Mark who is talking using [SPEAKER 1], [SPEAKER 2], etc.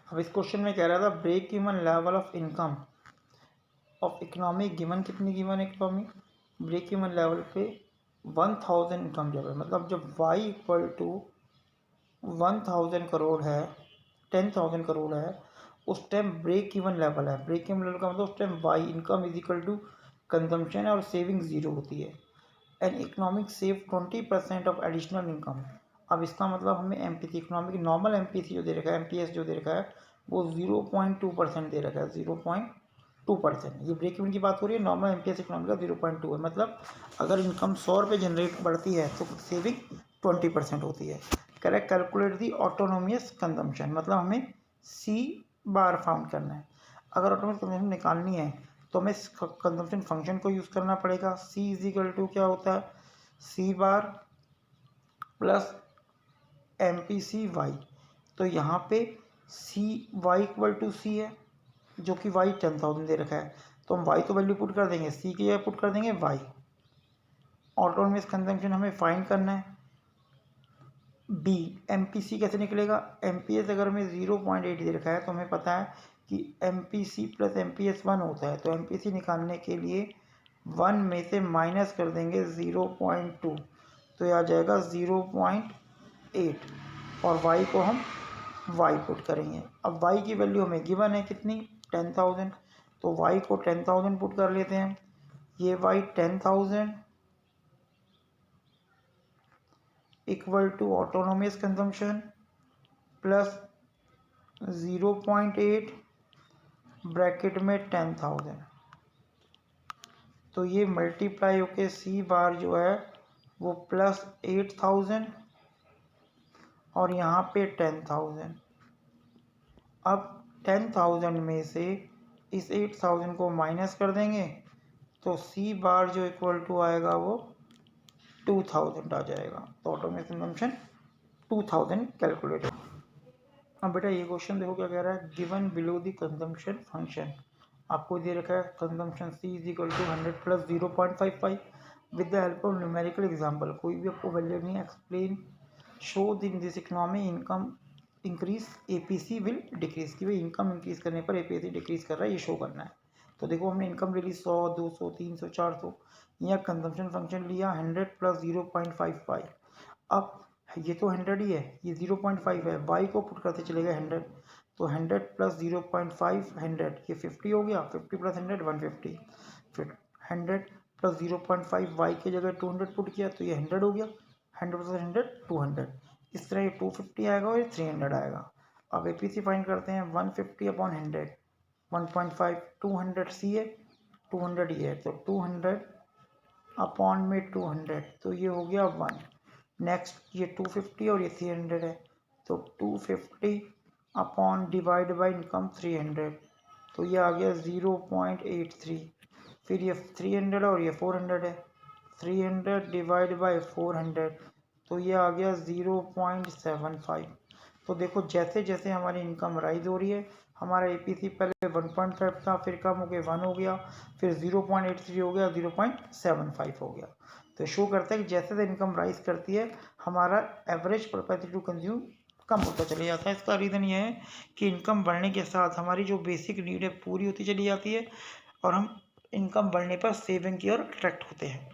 [SPEAKER 1] अब इस क्वेश्चन में कह रहा था break even level of income of economy given, कितनी given economy, break even level पे 1000 इनकम जब है, मतलब जब y इक्वल टू 1000 करोड़ है, 10,000 करोड़ है, उस टाइम ब्रेक इवन लेवल है। ब्रेक इवन लेवल का मतलब उस time y income is equal to consumption है और सेविंग ज़ीरो होती है। An economic save 20% of additional income. अब इसका मतलब हमें एमपीसी इकोनॉमिक नॉर्मल एमपीसी जो दे रखा है, एमपीएस जो दे रखा है वो 0.2% दे रखा है, 0.2%। ये ब्रेक इवन की बात हो रही है, नॉर्मल एमपीएस इकोनॉमिक का 0.2 है। मतलब अगर इनकम 100 रुपये जनरेट बढ़ती है तो सेविंग 20% होती है। करेक्ट कैलकुलेट दी ऑटोनोमियस कंजम्पशन, मतलब हमें सी बार फाउंड करना है। अगर ऑटोनोमियस कंजम्पशन निकालनी है तो हमें कंजम्पशन फंक्शन को यूज़ करना पड़ेगा। सी इज इक्वल टू क्या होता है, C bar plus M P C Y. तो यहाँ पे C Y equal to C है, जो कि वाई 10,000 दे रखा है, तो हम वाई तो वैल्यू पुट कर देंगे, सी की जगह पुट कर देंगे वाई। ऑटोनोमस कंजम्पशन हमें फाइंड करना है। बी एम पी सी कैसे निकलेगा, एम पी एस अगर हमें 0.8 दे रखा है तो हमें पता है कि M P C plus M P S 1 होता है, तो एम पी सी निकालने के लिए 1 में से माइनस कर देंगे 0.2, तो ये आ जाएगा 0.8 और y को हम y पुट करेंगे। अब y की वैल्यू हमें गिवन है कितनी, 10,000, तो y को 10,000 पुट कर लेते हैं। ये y 10,000 equal to autonomous consumption plus 0.8 bracket में 10,000, तो ये मल्टीप्लाई होके सी बार जो है वो प्लस 8,000 और यहाँ पे 10,000। अब 10,000 में से इस 8,000 को माइनस कर देंगे तो सी बार जो इक्वल टू आएगा वो 2,000 आ जाएगा। तो ऑटोमेटिक कंजम्पशन 2,000 कैलकुलेट है। अब बेटा ये क्वेश्चन देखो क्या कह रहा है, given below the consumption function. आपको दे रखा है consumption C is equal to 100 plus 0.55 with the help of numerical example. कोई भी आपको वैल्यू नहीं, explain show in this economy income increase APC will decrease, कि भाई इनकम इंक्रीज करने पर एपीसी डिक्रीज कर रहा है, ये शो करना है। तो देखो हमने इनकम ले ली 100, 200, 300, 400, यहाँ कंजम्पशन फंक्शन लिया 100 प्लस 0.55। अब ये तो 100 ही है, ये 0.5 है, वाई को पुट करते चलेगा 100, तो 100 प्लस 0.5 100, ये 50 हो गया, 50 प्लस 100 150, फिर 100 प्लस 0.5 वाई की जगह 200 पुट किया तो ये 100 हो गया, 100 प्लस 100 200, इस तरह ये 250 आएगा और ये 300 आएगा। अब एपीसी फाइंड करते हैं, 150 अपॉन 100 1.5, 200 सी है, 200 ये है, तो 200 अपॉन में 200, तो ये हो गया 1। नेक्स्ट ये 250 और ये 300 है, तो 250 अपॉन डिवाइड बाई इनकम 300, तो ये आ गया 0.83। फिर ये 300 और ये 400 है, 300 डिवाइड बाई 400, तो ये आ गया 0.75। तो देखो जैसे जैसे हमारी इनकम राइज हो रही है, हमारा एपीसी पहले 1.5 था, फिर कम हो गया 1 हो गया, फिर 0.83 हो गया, 0.75 हो गया। तो शो करता है कि जैसे जैसे इनकम राइज करती है हमारा एवरेज प्रोपेसिटी टू कंज्यूम कम होता चले जाता है। इसका रीज़न ये है कि इनकम बढ़ने के साथ हमारी जो बेसिक नीड है पूरी होती चली जाती है और हम इनकम बढ़ने पर सेविंग की ओर अट्रैक्ट होते हैं।